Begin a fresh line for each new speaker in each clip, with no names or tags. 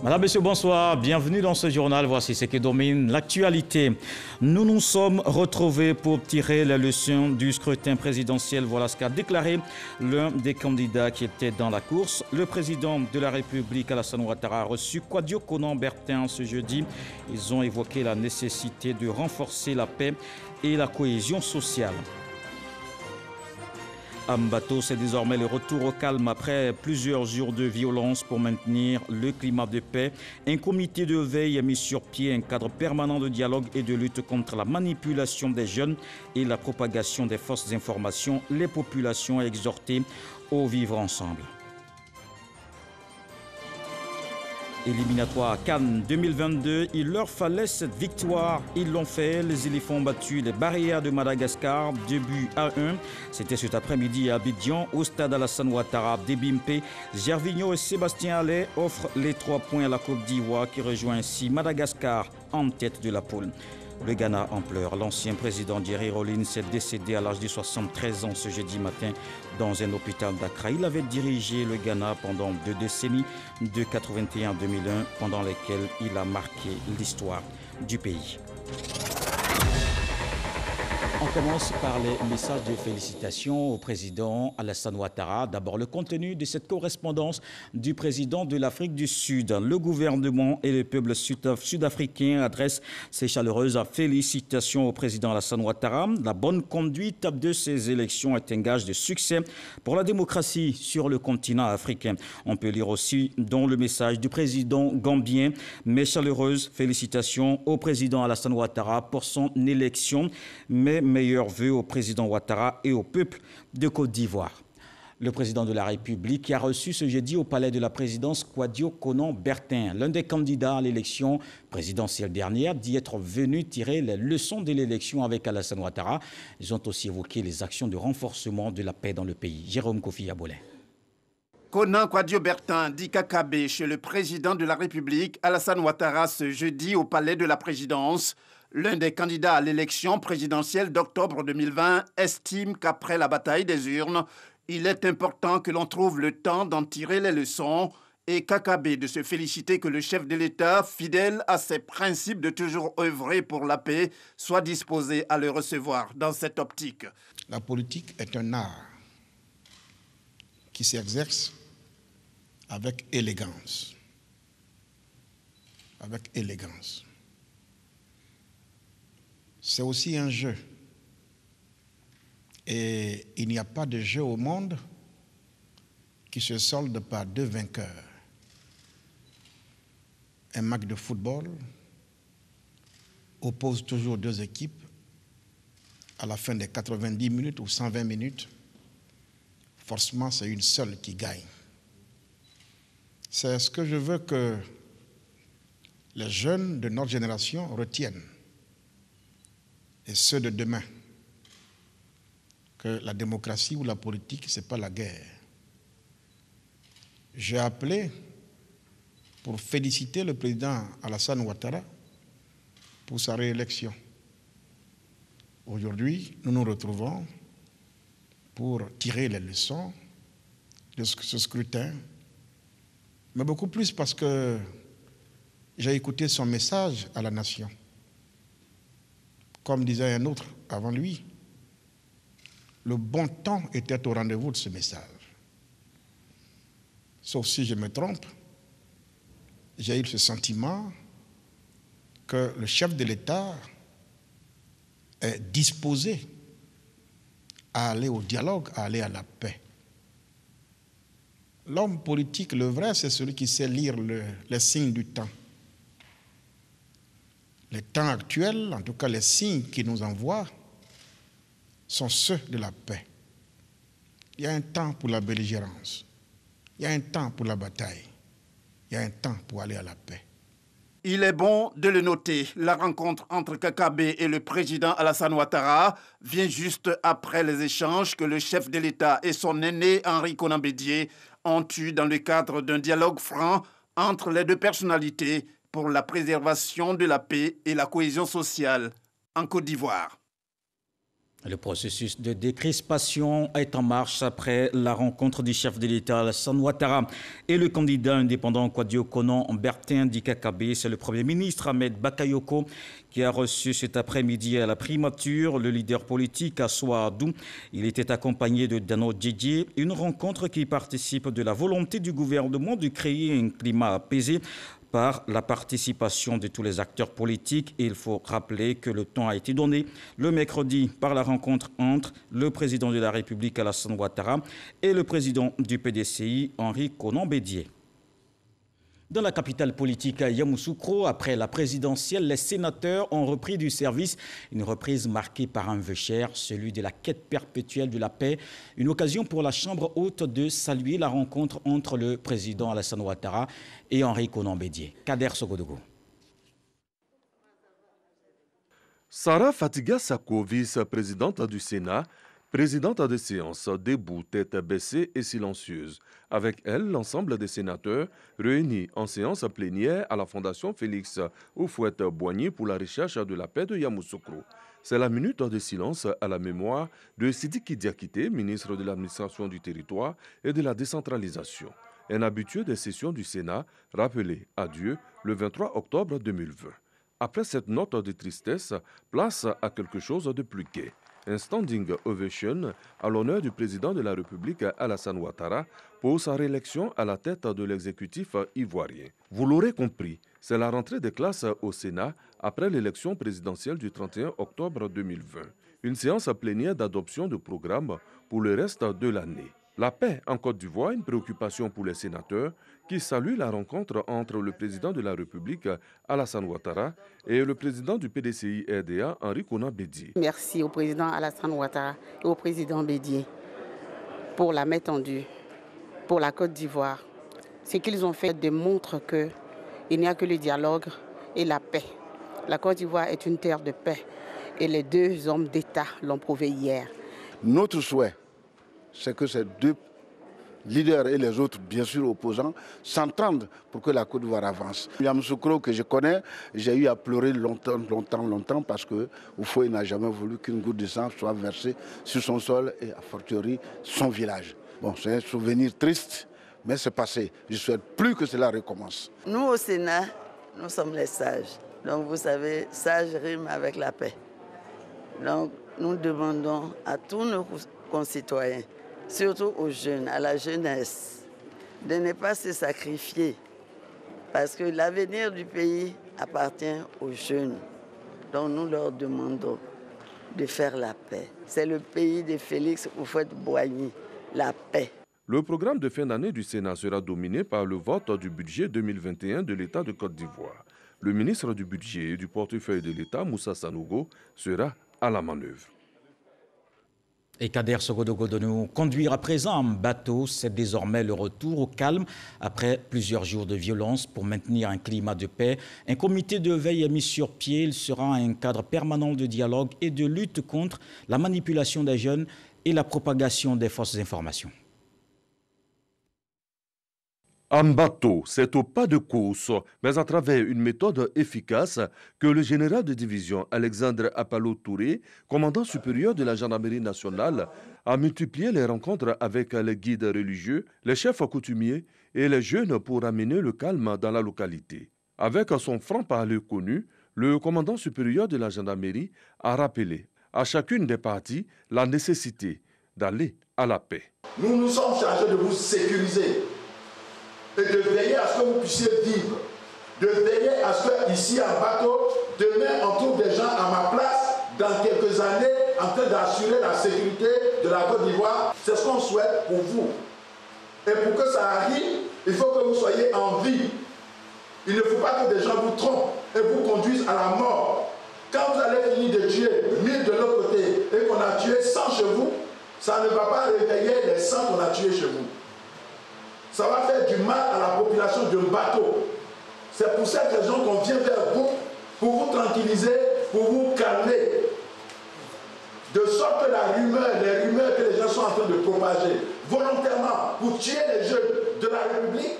Madame, Monsieur, bonsoir. Bienvenue dans ce journal. Voici ce qui domine l'actualité. Nous nous sommes retrouvés pour tirer les leçons du scrutin présidentiel. Voilà ce qu'a déclaré l'un des candidats qui était dans la course. Le président de la République, Alassane Ouattara, a reçu Kouadio Konan-Bertin ce jeudi. Ils ont évoqué la nécessité de renforcer la paix et la cohésion sociale. Ambato, c'est désormais le retour au calme après plusieurs jours de violence pour maintenir le climat de paix. Un comité de veille a mis sur pied un cadre permanent de dialogue et de lutte contre la manipulation des jeunes et la propagation des fausses informations. Les populations exhortées au vivre ensemble. Éliminatoire à Cannes 2022, il leur fallait cette victoire. Ils l'ont fait. Les éléphants ont battu les barrières de Madagascar, 2 buts à 1. C'était cet après-midi à Abidjan, au stade Alassane Ouattara. Débimpe, Gervinho et Sébastien Halet offrent les 3 points à la Côte d'Ivoire qui rejoint ainsi Madagascar en tête de la poule. Le Ghana en pleurs. L'ancien président Jerry Rawlings est décédé à l'âge de 73 ans ce jeudi matin dans un hôpital d'Accra. Il avait dirigé le Ghana pendant 2 décennies, de 81 à 2001, pendant lesquelles il a marqué l'histoire du pays. On commence par les messages de félicitations au président Alassane Ouattara. D'abord, le contenu de cette correspondance du président de l'Afrique du Sud. Le gouvernement et le peuple sud-africain adressent ses chaleureuses félicitations au président Alassane Ouattara. La bonne conduite de ces élections est un gage de succès pour la démocratie sur le continent africain. On peut lire aussi dans le message du président gambien mes chaleureuses félicitations au président Alassane Ouattara pour son élection. Mes meilleurs vœux au président Ouattara et au peuple de Côte d'Ivoire. Le président de la République a reçu ce jeudi au palais de la présidence Kouadio Konan-Bertin. L'un des candidats à l'élection présidentielle dernière dit être venu tirer les leçons de l'élection avec Alassane Ouattara. Ils ont aussi évoqué les actions de renforcement de la paix dans le pays. Jérôme Kofi Abolé.
Konan Kouadio-Bertin dit Kakabe chez le président de la République Alassane Ouattara ce jeudi au palais de la présidence. L'un des candidats à l'élection présidentielle d'octobre 2020 estime qu'après la bataille des urnes, il est important que l'on trouve le temps d'en tirer les leçons et Kakabe de se féliciter que le chef de l'État, fidèle à ses principes de toujours œuvrer pour la paix, soit disposé à le recevoir dans cette optique.
La politique est un art qui s'exerce avec élégance. Avec élégance. C'est aussi un jeu. Et il n'y a pas de jeu au monde qui se solde par 2 vainqueurs. Un match de football oppose toujours 2 équipes à la fin des 90 minutes ou 120 minutes. Forcément, c'est une seule qui gagne. C'est ce que je veux que les jeunes de notre génération retiennent. Et ceux de demain, que la démocratie ou la politique, ce n'est pas la guerre. J'ai appelé pour féliciter le président Alassane Ouattara pour sa réélection. Aujourd'hui, nous nous retrouvons pour tirer les leçons de ce scrutin, mais beaucoup plus parce que j'ai écouté son message à la nation. Comme disait un autre avant lui, le bon temps était au rendez-vous de ce message. Sauf si je me trompe, j'ai eu ce sentiment que le chef de l'État est disposé à aller au dialogue, à aller à la paix. L'homme politique, le vrai, c'est celui qui sait lire les signes du temps. Les temps actuels, en tout cas les signes qu'il nous envoie, sont ceux de la paix. Il y a un temps pour la belligérance. Il y a un temps pour la bataille. Il y a un temps pour aller à la paix.
Il est bon de le noter, la rencontre entre Kakabe et le président Alassane Ouattara vient juste après les échanges que le chef de l'État et son aîné Henri Konan Bédié ont eus dans le cadre d'un dialogue franc entre les 2 personnalités pour la préservation de la paix et la cohésion sociale en Côte d'Ivoire.
Le processus de décrispation est en marche après la rencontre du chef de l'État Alassane Ouattara et le candidat indépendant Kwadwo Konan Bertin Dika-Kabé. C'est le Premier ministre Ahmed Bakayoko qui a reçu cet après-midi à la primature le leader politique Assoua Adou. Il était accompagné de Dano Djedje, une rencontre qui participe de la volonté du gouvernement de créer un climat apaisé par la participation de tous les acteurs politiques. Et il faut rappeler que le temps a été donné le mercredi par la rencontre entre le président de la République Alassane Ouattara et le président du PDCI Henri Konan Bédié. Dans la capitale politique à Yamoussoukro, après la présidentielle, les sénateurs ont repris du service. Une reprise marquée par un vœu cher, celui de la quête perpétuelle de la paix. Une occasion pour la Chambre haute de saluer la rencontre entre le président Alassane Ouattara et Henri Konan Bédié. Kader Sogodogo.
Sarah Fatiga Sako, vice-présidente du Sénat, présidente de séance, debout, tête baissée et silencieuse. Avec elle, l'ensemble des sénateurs réunis en séance plénière à la Fondation Félix Houphouët-Boigny pour la recherche de la paix de Yamoussoukro. C'est la minute de silence à la mémoire de Sidiki Diakité, ministre de l'administration du territoire et de la décentralisation. Un habitué des sessions du Sénat rappelé à Dieu le 23 octobre 2020. Après cette note de tristesse, place à quelque chose de plus gai. Un standing ovation à l'honneur du président de la République Alassane Ouattara pour sa réélection à la tête de l'exécutif ivoirien. Vous l'aurez compris, c'est la rentrée des classes au Sénat après l'élection présidentielle du 31 octobre 2020. Une séance plénière d'adoption de programme pour le reste de l'année. La paix en Côte d'Ivoire, une préoccupation pour les sénateurs qui saluent la rencontre entre le président de la République Alassane Ouattara et le président du PDCI RDA Henri Konan Bédié.
Merci au président Alassane Ouattara et au président Bédié pour la main tendue, pour la Côte d'Ivoire. Ce qu'ils ont fait démontre qu'il n'y a que le dialogue et la paix. La Côte d'Ivoire est une terre de paix et les deux hommes d'État l'ont prouvé hier.
Notre souhait, c'est que ces deux leaders et les autres, bien sûr opposants, s'entendent pour que la Côte d'Ivoire avance. Yamoussoukro, que je connais, j'ai eu à pleurer longtemps parce que Houphouët n'a jamais voulu qu'une goutte de sang soit versée sur son sol et a fortiori son village. Bon, c'est un souvenir triste, mais c'est passé. Je ne souhaite plus que cela recommence.
Nous au Sénat, nous sommes les sages. Donc vous savez, sage rime avec la paix. Donc nous demandons à tous nos concitoyens, surtout aux jeunes, à la jeunesse, de ne pas se sacrifier parce que l'avenir du pays appartient aux jeunes. Donc nous leur demandons de faire la paix. C'est le pays de Félix Houphouët-Boigny, la paix.
Le programme de fin d'année du Sénat sera dominé par le vote du budget 2021 de l'État de Côte d'Ivoire. Le ministre du Budget et du portefeuille de l'État, Moussa Sanogo, sera à la manœuvre.
Et Kader Sogodogo de nous conduire à présent en bateau, c'est désormais le retour au calme après plusieurs jours de violence pour maintenir un climat de paix. Un comité de veille est mis sur pied. Il sera un cadre permanent de dialogue et de lutte contre la manipulation des jeunes et la propagation des fausses informations.
En bateau, c'est au pas de course, mais à travers une méthode efficace que le général de division Alexandre Apalo Touré, commandant supérieur de la gendarmerie nationale, a multiplié les rencontres avec les guides religieux, les chefs coutumiers et les jeunes pour amener le calme dans la localité. Avec son franc-parler connu, le commandant supérieur de la gendarmerie a rappelé à chacune des parties la nécessité d'aller à la paix.
Nous nous sommes chargés de vous sécuriser et de veiller à ce que vous puissiez vivre, de veiller à ce que ici en bateau, demain on trouve des gens à ma place dans quelques années en train d'assurer la sécurité de la Côte d'Ivoire. C'est ce qu'on souhaite pour vous. Et pour que ça arrive, il faut que vous soyez en vie. Il ne faut pas que des gens vous trompent et vous conduisent à la mort. Quand vous allez finir de tuer 1000 de l'autre côté et qu'on a tué 100 chez vous, ça ne va pas réveiller les 100 qu'on a tués chez vous. Ça va faire du mal à la population d'un bateau. C'est pour cette raison qu'on vient vers vous, pour vous tranquilliser, pour vous calmer. De sorte que les rumeurs que les gens sont en train de propager volontairement pour tuer les jeunes de la République,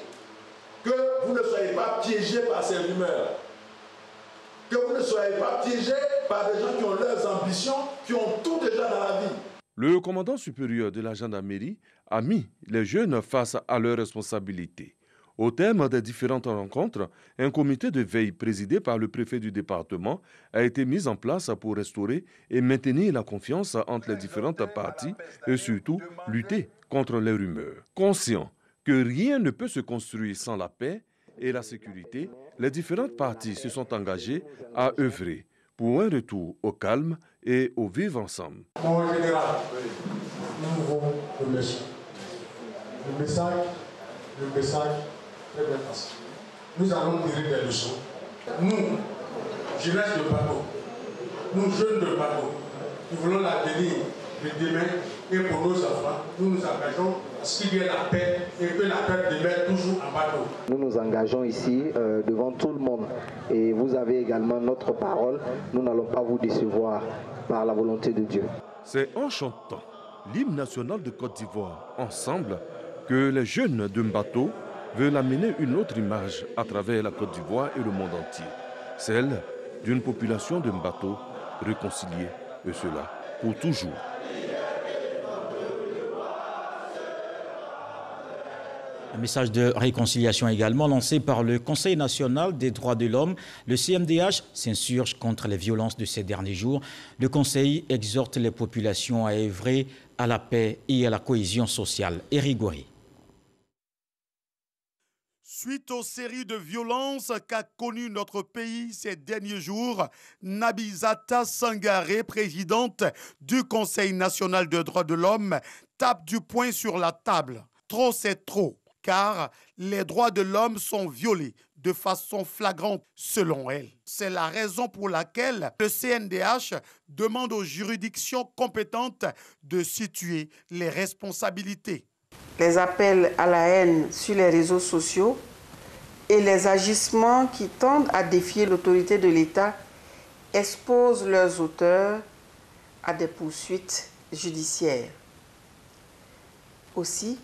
que vous ne soyez pas piégés par ces rumeurs. Que vous ne soyez pas piégés par des gens qui ont leurs ambitions, qui ont tout déjà dans
Le commandant supérieur de la gendarmerie a mis les jeunes face à leurs responsabilités. Au terme des différentes rencontres, un comité de veille présidé par le préfet du département a été mis en place pour restaurer et maintenir la confiance entre les différentes parties et surtout lutter contre les rumeurs. Conscient que rien ne peut se construire sans la paix et la sécurité, les différentes parties se sont engagées à œuvrer pour un retour au calme et au vivre ensemble.
Mon général, nous vous remercions. Le message, très bien passé. Nous allons tirer des leçons. Nous, jeunesse de bateau, nous jeunes de bateau, nous voulons l'avenir de demain et pour nos enfants, nous nous engageons à ce qu'il y ait la paix et que la paix demeure toujours en bateau.
Nous nous engageons ici devant tout le monde et vous avez également notre parole. Nous n'allons pas vous décevoir par la volonté de Dieu.
C'est en chantant l'hymne national de Côte d'Ivoire, ensemble, que les jeunes de Mbato veulent amener une autre image à travers la Côte d'Ivoire et le monde entier. Celle d'une population de Mbato réconciliée, et cela pour toujours.
Un message de réconciliation également lancé par le Conseil national des droits de l'homme. Le CNDH s'insurge contre les violences de ces derniers jours. Le Conseil exhorte les populations à œuvrer à la paix et à la cohésion sociale. Éric Goré.
Suite aux séries de violences qu'a connues notre pays ces derniers jours, Nabizata Sangaré, présidente du Conseil national des droits de l'homme, tape du poing sur la table. Trop, c'est trop, car les droits de l'homme sont violés de façon flagrante selon elle. C'est la raison pour laquelle le CNDH demande aux juridictions compétentes de situer les responsabilités.
Les appels à la haine sur les réseaux sociaux et les agissements qui tendent à défier l'autorité de l'État exposent leurs auteurs à des poursuites judiciaires. Aussi,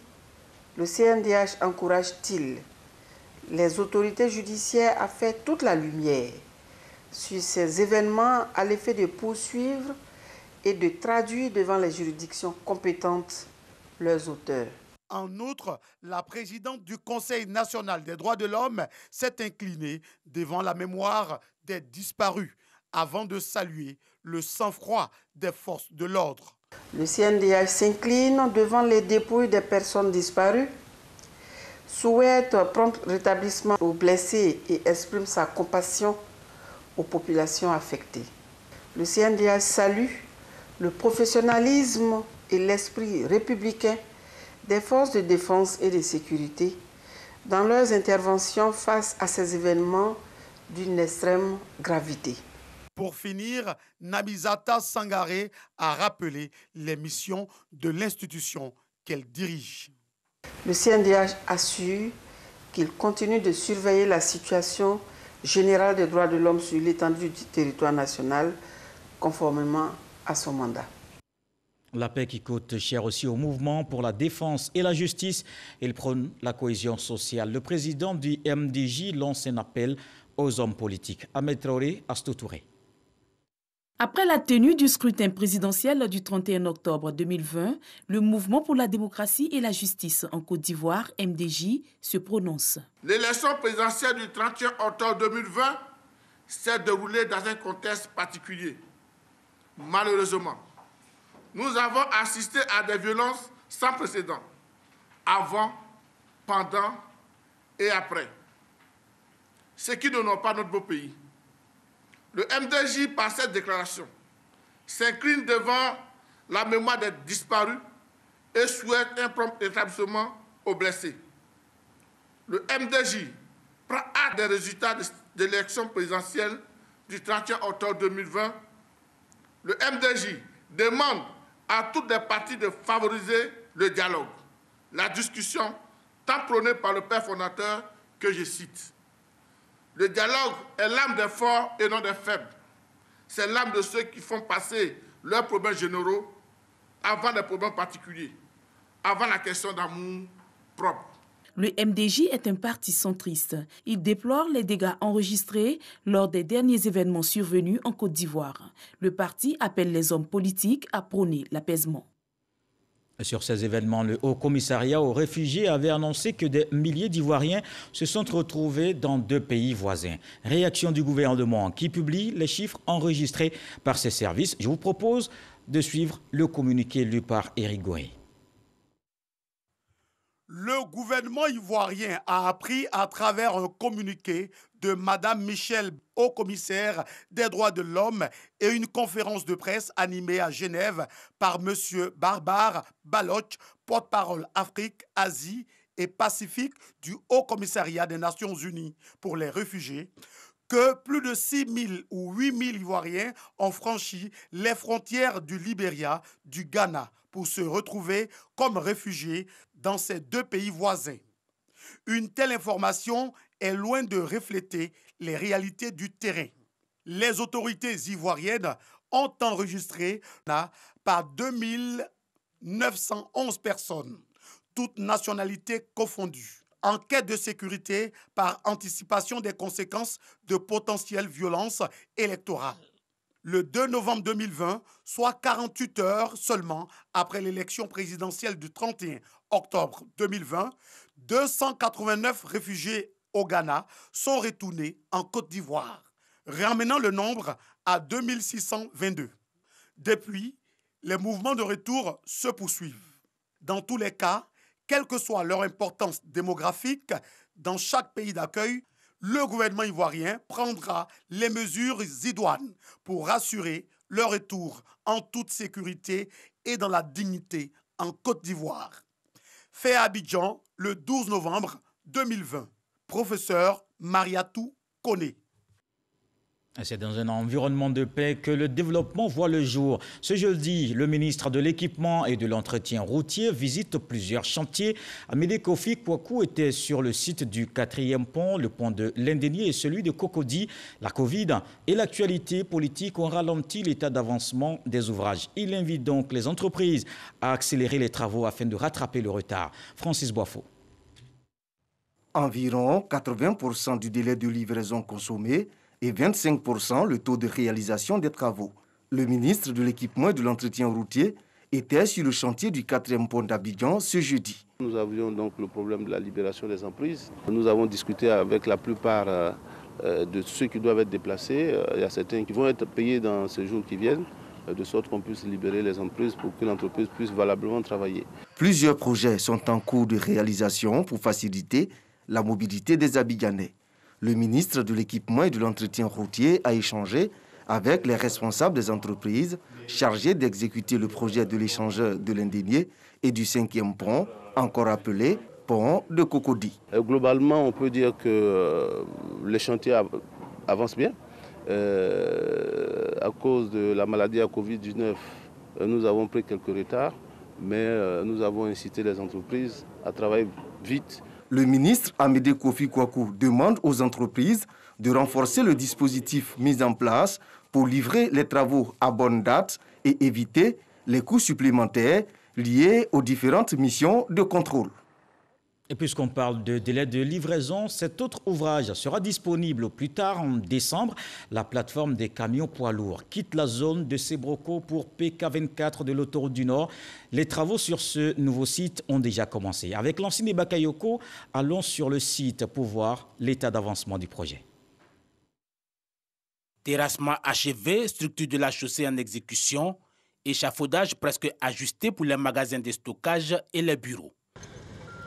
le CNDH encourage-t-il les autorités judiciaires à faire toute la lumière sur ces événements à l'effet de poursuivre et de traduire devant les juridictions compétentes leurs auteurs.
En outre, la présidente du Conseil national des droits de l'homme s'est inclinée devant la mémoire des disparus avant de saluer le sang-froid des forces de l'ordre.
Le CNDH s'incline devant les dépouilles des personnes disparues, souhaite prompt rétablissement aux blessés et exprime sa compassion aux populations affectées. Le CNDH salue le professionnalisme et l'esprit républicain des forces de défense et de sécurité dans leurs interventions face à ces événements d'une extrême gravité.
Pour finir, Nabizata Sangaré a rappelé les missions de l'institution qu'elle dirige.
Le CNDH assure qu'il continue de surveiller la situation générale des droits de l'homme sur l'étendue du territoire national, conformément à son mandat.
La paix qui coûte cher aussi au mouvement pour la défense et la justice. Il prône la cohésion sociale. Le président du MDJ lance un appel aux hommes politiques. Ahmed Traoré, Astou Touré.
Après la tenue du scrutin présidentiel du 31 octobre 2020, le Mouvement pour la démocratie et la justice en Côte d'Ivoire, MDJ, se prononce.
L'élection présidentielle du 31 octobre 2020 s'est déroulée dans un contexte particulier. Malheureusement, nous avons assisté à des violences sans précédent, avant, pendant et après. Ce qui n'honore pas notre beau pays. Le MDJ, par cette déclaration, s'incline devant la mémoire des disparus et souhaite un prompt rétablissement aux blessés. Le MDJ prend acte des résultats de l'élection présidentielle du 31 octobre 2020. Le MDJ demande à toutes les parties de favoriser le dialogue, la discussion, tant prônée par le père fondateur que je cite. Le dialogue est l'âme des forts et non des faibles. C'est l'âme de ceux qui font passer leurs problèmes généraux avant les problèmes particuliers, avant la question d'amour propre.
Le MDJ est un parti centriste. Il déplore les dégâts enregistrés lors des derniers événements survenus en Côte d'Ivoire. Le parti appelle les hommes politiques à prôner l'apaisement.
Sur ces événements, le Haut Commissariat aux réfugiés avait annoncé que des milliers d'Ivoiriens se sont retrouvés dans 2 pays voisins. Réaction du gouvernement qui publie les chiffres enregistrés par ses services. Je vous propose de suivre le communiqué lu par Éric Goé.
Le gouvernement ivoirien a appris à travers un communiqué de Mme Michel, haut-commissaire des droits de l'homme, et une conférence de presse animée à Genève par M. Barbare Baloch, porte-parole Afrique, Asie et Pacifique du Haut-Commissariat des Nations Unies pour les réfugiés, que plus de 6 000 ou 8 000 Ivoiriens ont franchi les frontières du Libéria, du Ghana, pour se retrouver comme réfugiés dans ces 2 pays voisins. Une telle information est loin de refléter les réalités du terrain. Les autorités ivoiriennes ont enregistré par 2911 personnes, toutes nationalités confondues, en quête de sécurité par anticipation des conséquences de potentielles violences électorales. Le 2 novembre 2020, soit 48 heures seulement après l'élection présidentielle du 31 octobre 2020, 289 réfugiés au Ghana sont retournés en Côte d'Ivoire, ramenant le nombre à 2622. Depuis, les mouvements de retour se poursuivent. Dans tous les cas, quelle que soit leur importance démographique, dans chaque pays d'accueil, le gouvernement ivoirien prendra les mesures idoines pour assurer leur retour en toute sécurité et dans la dignité en Côte d'Ivoire. Fait à Abidjan le 12 novembre 2020. Professeur Mariatou Koné.
C'est dans un environnement de paix que le développement voit le jour. Ce jeudi, le ministre de l'Équipement et de l'Entretien routier visite plusieurs chantiers. Amédée Kofi Kouakou était sur le site du 4e pont, le pont de Lindénié et celui de Cocody. La Covid et l'actualité politique ont ralenti l'état d'avancement des ouvrages. Il invite donc les entreprises à accélérer les travaux afin de rattraper le retard. Francis Boifo.
Environ 80% du délai de livraison consommé et 25% le taux de réalisation des travaux. Le ministre de l'Équipement et de l'Entretien routier était sur le chantier du 4e pont d'Abidjan ce jeudi.
Nous avions donc le problème de la libération des emprises. Nous avons discuté avec la plupart de ceux qui doivent être déplacés. Il y a certains qui vont être payés dans ces jours qui viennent, de sorte qu'on puisse libérer les emprises pour que l'entreprise puisse valablement travailler.
Plusieurs projets sont en cours de réalisation pour faciliter la mobilité des Abidjanais. Le ministre de l'Équipement et de l'Entretien routier a échangé avec les responsables des entreprises chargées d'exécuter le projet de l'échangeur de Lindénié et du 5e pont, encore appelé pont de Cocody.
Globalement, on peut dire que les chantiers avancent bien. À cause de la maladie à Covid-19, nous avons pris quelques retards, mais nous avons incité les entreprises à travailler vite.
Le ministre Amédée Kofi Kouakou demande aux entreprises de renforcer le dispositif mis en place pour livrer les travaux à bonne date et éviter les coûts supplémentaires liés aux différentes missions de contrôle.
Et puisqu'on parle de délai de livraison, cet autre ouvrage sera disponible au plus tard en décembre. La plateforme des camions poids lourds quitte la zone de Sébroko pour PK24 de l'autoroute du Nord. Les travaux sur ce nouveau site ont déjà commencé. Avec Lancine Bakayoko, allons sur le site pour voir l'état d'avancement du projet.
Terrassement achevé, structure de la chaussée en exécution, échafaudage presque ajusté pour les magasins de stockage et les bureaux.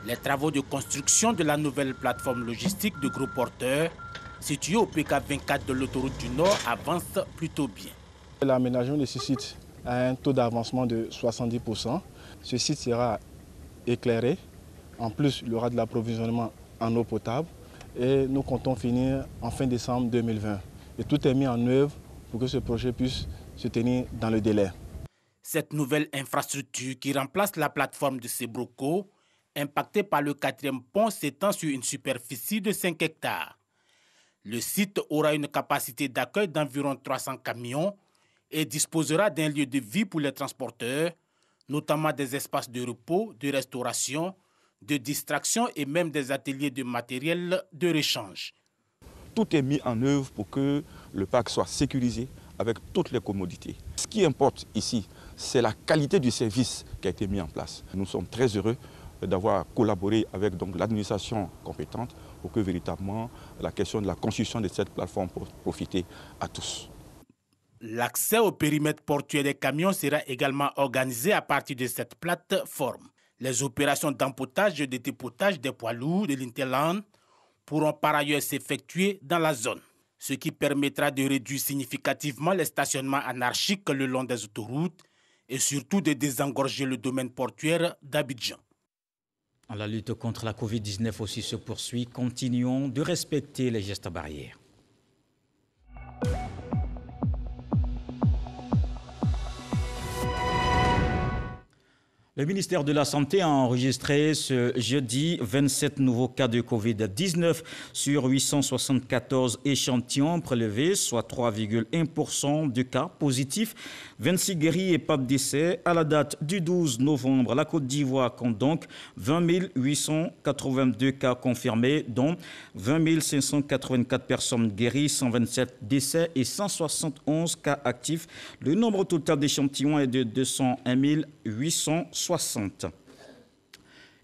Les travaux de construction de la nouvelle plateforme logistique de gros porteurs, située au PK24 de l'autoroute du Nord, avancent plutôt bien.
L'aménagement de ce site a un taux d'avancement de 70%. Ce site sera éclairé. En plus, il y aura de l'approvisionnement en eau potable. Et nous comptons finir en fin décembre 2020. Et tout est mis en œuvre pour que ce projet puisse se tenir dans le délai.
Cette nouvelle infrastructure qui remplace la plateforme de Sébroko, impacté par le 4e pont, s'étend sur une superficie de 5 hectares. Le site aura une capacité d'accueil d'environ 300 camions et disposera d'un lieu de vie pour les transporteurs, notamment des espaces de repos, de restauration, de distraction et même des ateliers de matériel de rechange.
Tout est mis en œuvre pour que le parc soit sécurisé avec toutes les commodités. Ce qui importe ici, c'est la qualité du service qui a été mis en place. Nous sommes très heureux d'avoir collaboré avec l'administration compétente pour que véritablement la question de la construction de cette plateforme puisse profiter à tous.
L'accès au périmètre portuaire des camions sera également organisé à partir de cette plateforme. Les opérations d'empotage et de dépotage des poids lourds de l'Interland pourront par ailleurs s'effectuer dans la zone, ce qui permettra de réduire significativement les stationnements anarchiques le long des autoroutes et surtout de désengorger le domaine portuaire d'Abidjan.
La lutte contre la Covid-19 aussi se poursuit. Continuons de respecter les gestes barrières. Le ministère de la Santé a enregistré ce jeudi 27 nouveaux cas de Covid-19 sur 874 échantillons prélevés, soit 3,1% de cas positifs, 26 guéris et pas de décès. À la date du 12 novembre, la Côte d'Ivoire compte donc 20 882 cas confirmés, dont 20 584 personnes guéries, 127 décès et 171 cas actifs. Le nombre total d'échantillons est de 201 860.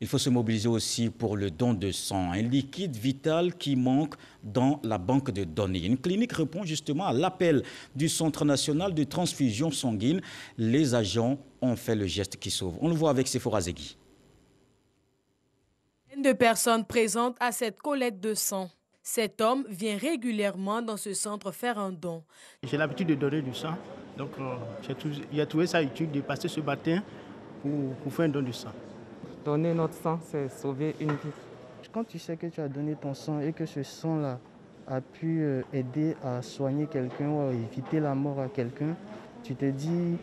Il faut se mobiliser aussi pour le don de sang, un liquide vital qui manque dans la banque de données. Une clinique répond justement à l'appel du Centre national de transfusion sanguine. Les agents ont fait le geste qui sauve. On le voit avec Sephora Zegui.
De personnes présentes à cette collecte de sang. Cet homme vient régulièrement dans ce centre faire un don.
J'ai l'habitude de donner du sang, donc j'ai trouvé ça utile de passer ce matin pour faire un don de sang.
Donner notre sang, c'est sauver une vie.
Quand tu sais que tu as donné ton sang et que ce sang-là a pu aider à soigner quelqu'un ou à éviter la mort à quelqu'un, tu te dis,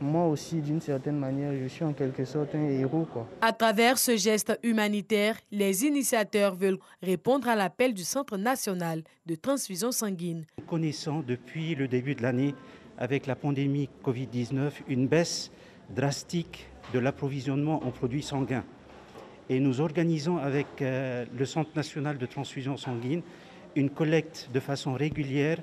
moi aussi, d'une certaine manière, je suis en quelque sorte un héros, quoi.
À travers ce geste humanitaire, les initiateurs veulent répondre à l'appel du Centre national de transfusion sanguine.
Nous connaissons depuis le début de l'année, avec la pandémie Covid-19, une baisse drastique de l'approvisionnement en produits sanguins. Et nous organisons avec le Centre national de transfusion sanguine une collecte de façon régulière.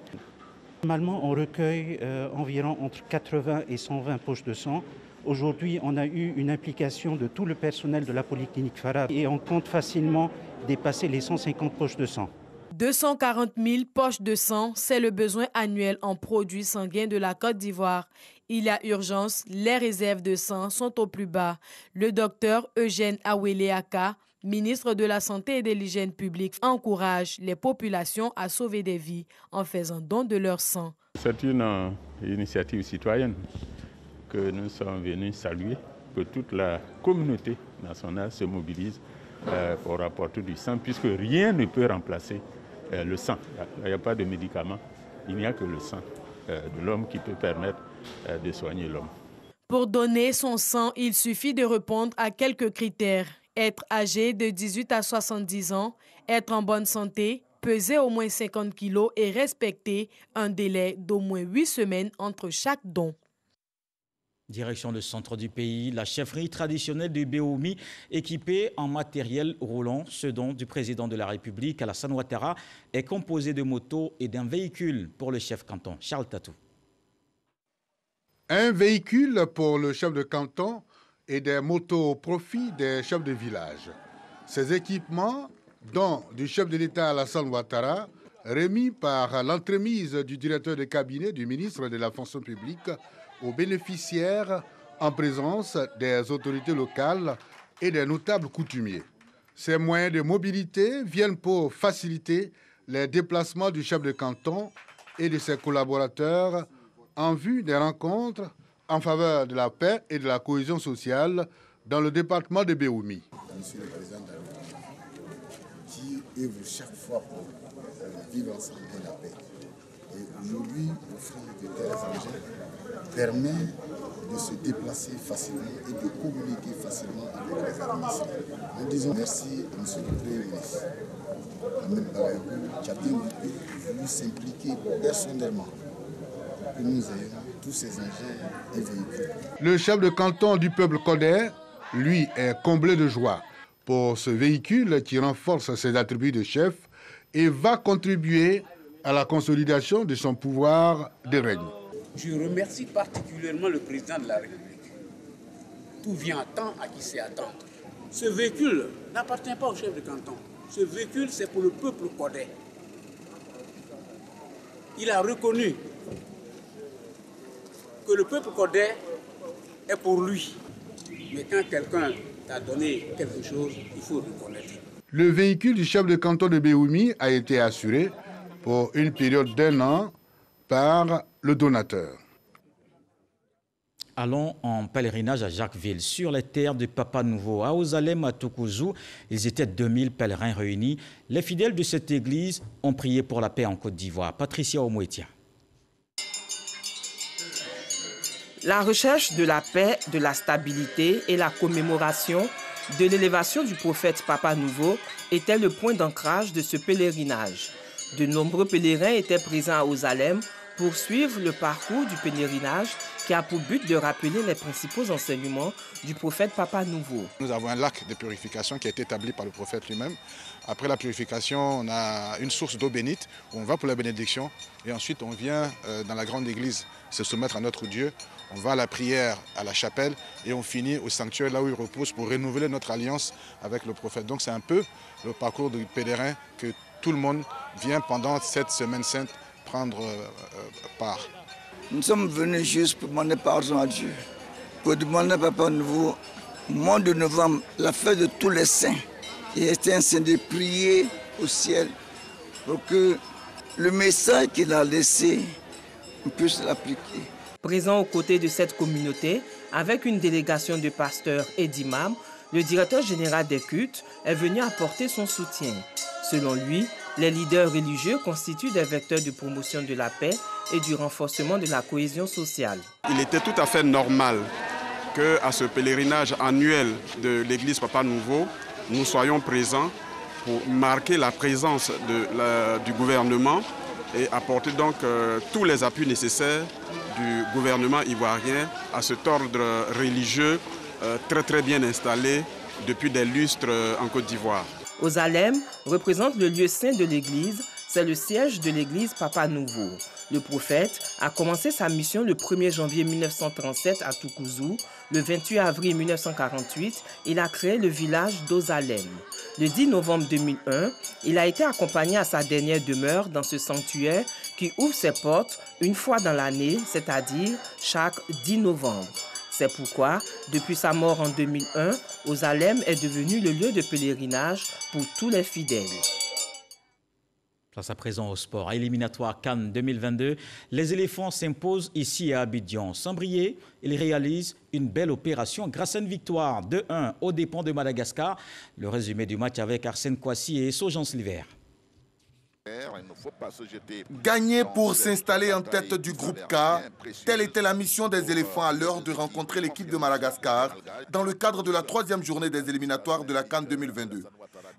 Normalement, on recueille environ entre 80 et 120 poches de sang. Aujourd'hui, on a eu une implication de tout le personnel de la polyclinique Farah et on compte facilement dépasser les 150 poches de sang.
240 000 poches de sang, c'est le besoin annuel en produits sanguins de la Côte d'Ivoire. Il y a urgence, les réserves de sang sont au plus bas. Le docteur Eugène Aweleaka, ministre de la Santé et de l'Hygiène publique, encourage les populations à sauver des vies en faisant don de leur sang.
C'est une initiative citoyenne que nous sommes venus saluer, que toute la communauté nationale se mobilise pour apporter du sang, puisque rien ne peut remplacer le sang. Il n'y a pas de médicament, il n'y a que le sang de l'homme qui peut permettre de soigner l'homme.
Pour donner son sang, il suffit de répondre à quelques critères. Être âgé de 18 à 70 ans, être en bonne santé, peser au moins 50 kilos et respecter un délai d'au moins 8 semaines entre chaque don.
Direction le centre du pays, la chefferie traditionnelle du Béoumi, équipée en matériel roulant. Ce don du président de la République, Alassane Ouattara, est composé de motos et d'un véhicule pour le chef canton, Charles Tatou.
Un véhicule pour le chef de canton et des motos au profit des chefs de village. Ces équipements, dont du chef de l'État Alassane Ouattara, remis par l'entremise du directeur de cabinet du ministre de la fonction publique aux bénéficiaires en présence des autorités locales et des notables coutumiers. Ces moyens de mobilité viennent pour faciliter les déplacements du chef de canton et de ses collaborateurs en vue des rencontres en faveur de la paix et de la cohésion sociale dans le département de Béoumi.
Monsieur le Président de la République, qui œuvre chaque fois pour vivre ensemble et la paix. Et aujourd'hui, offrir de tels engins permet de se déplacer facilement et de communiquer facilement avec les administrés. Nous disons merci à Monsieur le Premier ministre, Ahmed Bagayoko, qui a bien voulu s'impliquer personnellement pour que nous ayons tous ces engins et véhicules.
Le chef de canton du peuple codé, lui, est comblé de joie pour ce véhicule qui renforce ses attributs de chef et va contribuer à la consolidation de son pouvoir de règne.
Je remercie particulièrement le président de la République. Tout vient à temps à qui sait attendre. Ce véhicule n'appartient pas au chef de canton. Ce véhicule, c'est pour le peuple codais. Il a reconnu que le peuple codais est pour lui. Mais quand quelqu'un t'a donné quelque chose, il faut reconnaître.
Le véhicule du chef de canton de Béoumi a été assuré pour une période d'1 an par le donateur.
Allons en pèlerinage à Jacquesville, sur les terres de Papa Nouveau. À Ozalem, à Toukouzou, ils étaient 2000 pèlerins réunis. Les fidèles de cette église ont prié pour la paix en Côte d'Ivoire. Patricia Omouetia.
La recherche de la paix, de la stabilité et la commémoration de l'élévation du prophète Papa Nouveau était le point d'ancrage de ce pèlerinage. De nombreux pèlerins étaient présents à Ozalem pour suivre le parcours du pèlerinage qui a pour but de rappeler les principaux enseignements du prophète Papa Nouveau.
Nous avons un lac de purification qui a été établi par le prophète lui-même. Après la purification, on a une source d'eau bénite où on va pour la bénédiction et ensuite on vient dans la grande église se soumettre à notre Dieu. On va à la prière à la chapelle et on finit au sanctuaire là où il repose pour renouveler notre alliance avec le prophète. Donc c'est un peu le parcours du pèlerin que tout le monde vient pendant cette semaine sainte prendre part.
Nous sommes venus juste pour demander pardon à Dieu, pour demander à Papa Nouveau, au mois de novembre, la fête de tous les saints. Et c'était un saint de prier au ciel pour que le message qu'il a laissé, on puisse l'appliquer.
Présent aux côtés de cette communauté, avec une délégation de pasteurs et d'imams, le directeur général des cultes est venu apporter son soutien. Selon lui, les leaders religieux constituent des vecteurs de promotion de la paix et du renforcement de la cohésion sociale.
Il était tout à fait normal qu'à ce pèlerinage annuel de l'église Papa Nouveau, nous soyons présents pour marquer la présence du gouvernement et apporter donc tous les appuis nécessaires du gouvernement ivoirien à cet ordre religieux très bien installé depuis des lustres en Côte d'Ivoire.
Ozalem représente le lieu saint de l'église, c'est le siège de l'église Papa Nouveau. Le prophète a commencé sa mission le 1er janvier 1937 à Toukouzou. Le 28 avril 1948, il a créé le village d'Ozalem. Le 10 novembre 2001, il a été accompagné à sa dernière demeure dans ce sanctuaire qui ouvre ses portes une fois dans l'année, c'est-à-dire chaque 10 novembre. C'est pourquoi, depuis sa mort en 2001, Ozalem est devenu le lieu de pèlerinage pour tous les fidèles.
Place à présent au sport. À éliminatoire Cannes 2022, les éléphants s'imposent ici à Abidjan. Sans briller, ils réalisent une belle opération grâce à une victoire 2-1 aux dépens de Madagascar. Le résumé du match avec Arsène Kouassi et Sojans Liver.
Gagner pour s'installer en tête du groupe K, telle était la mission des éléphants à l'heure de rencontrer l'équipe de Madagascar dans le cadre de la 3e journée des éliminatoires de la Cannes 2022.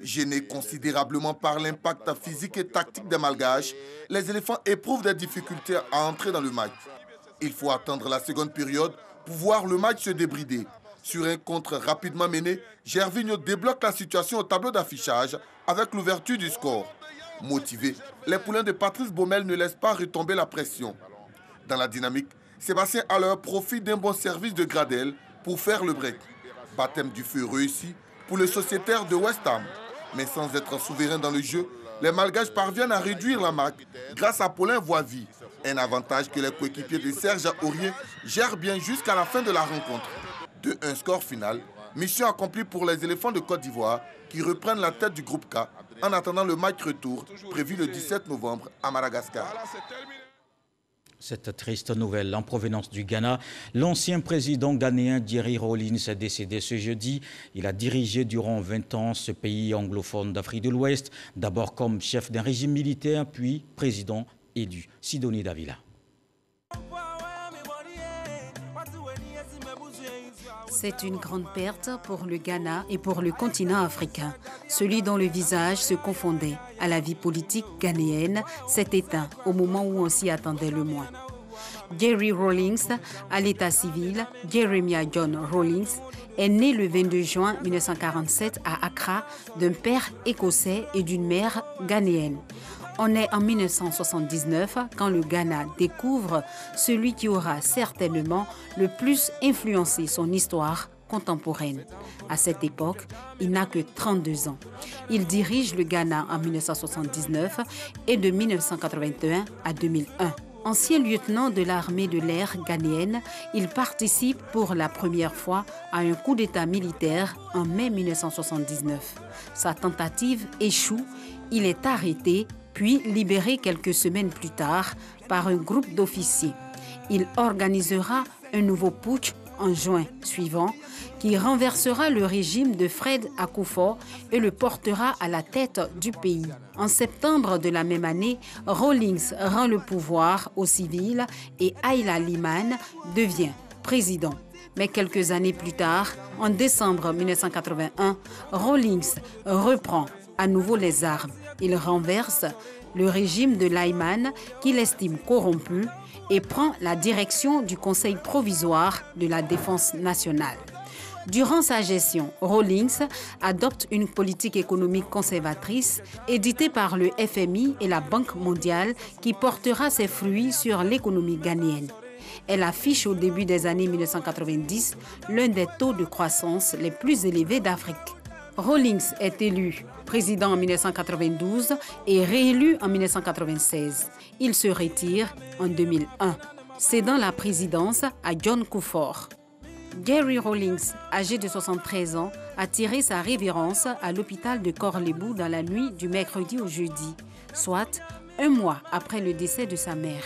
Gênés considérablement par l'impact physique et tactique des Malgaches, les éléphants éprouvent des difficultés à entrer dans le match. Il faut attendre la seconde période pour voir le match se débrider. Sur un contre rapidement mené, Gervinho débloque la situation au tableau d'affichage avec l'ouverture du score. Motivés, les poulains de Patrice Baumel ne laissent pas retomber la pression. Dans la dynamique, Sébastien Haller profite d'un bon service de Gradel pour faire le break. Baptême du feu réussi pour le sociétaire de West Ham. Mais sans être souverain dans le jeu, les Malgaches parviennent à réduire la marque grâce à Paulin Voivy. Un avantage que les coéquipiers de Serge Aurier gèrent bien jusqu'à la fin de la rencontre. De un score final, mission accomplie pour les éléphants de Côte d'Ivoire qui reprennent la tête du groupe K en attendant le match retour prévu le 17 novembre à Madagascar.
Cette triste nouvelle en provenance du Ghana, l'ancien président ghanéen Jerry Rawlings est décédé ce jeudi. Il a dirigé durant 20 ans ce pays anglophone d'Afrique de l'Ouest, d'abord comme chef d'un régime militaire, puis président élu. Sidonie Davila.
C'est une grande perte pour le Ghana et pour le continent africain. Celui dont le visage se confondait à la vie politique ghanéenne s'est éteint au moment où on s'y attendait le moins. Jerry Rawlings, à l'état civil, Jeremiah John Rawlings, est né le 22 juin 1947 à Accra d'un père écossais et d'une mère ghanéenne. On est en 1979 quand le Ghana découvre celui qui aura certainement le plus influencé son histoire contemporaine. À cette époque, il n'a que 32 ans. Il dirige le Ghana en 1979 et de 1981 à 2001. Ancien lieutenant de l'armée de l'air ghanéenne, il participe pour la première fois à un coup d'État militaire en mai 1979. Sa tentative échoue, il est arrêté puis libéré quelques semaines plus tard par un groupe d'officiers. Il organisera un nouveau putsch en juin suivant qui renversera le régime de Fred Akufo et le portera à la tête du pays. En septembre de la même année, Rawlings rend le pouvoir aux civils et Ayla Liman devient président. Mais quelques années plus tard, en décembre 1981, Rawlings reprend à nouveau les armes. Il renverse le régime de Lyman qu'il estime corrompu et prend la direction du Conseil provisoire de la Défense nationale. Durant sa gestion, Rawlings adopte une politique économique conservatrice éditée par le FMI et la Banque mondiale qui portera ses fruits sur l'économie ghanéenne. Elle affiche au début des années 1990 l'un des taux de croissance les plus élevés d'Afrique. Rawlings est élu président en 1992 et réélu en 1996. Il se retire en 2001, cédant la présidence à John Kufuor. Gary Rawlings, âgé de 73 ans, a tiré sa révérence à l'hôpital de Korle-Bu dans la nuit du mercredi au jeudi, soit un mois après le décès de sa mère.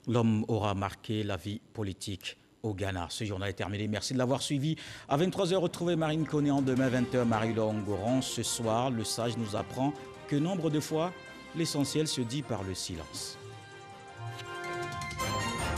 L'homme aura marqué la vie politique au Ghana. Ce journal est terminé. Merci de l'avoir suivi. À 23h, retrouvez Marine Konéan. Demain, 20h, Marie-Laure Ngoran. Ce soir, le sage nous apprend que nombre de fois, l'essentiel se dit par le silence.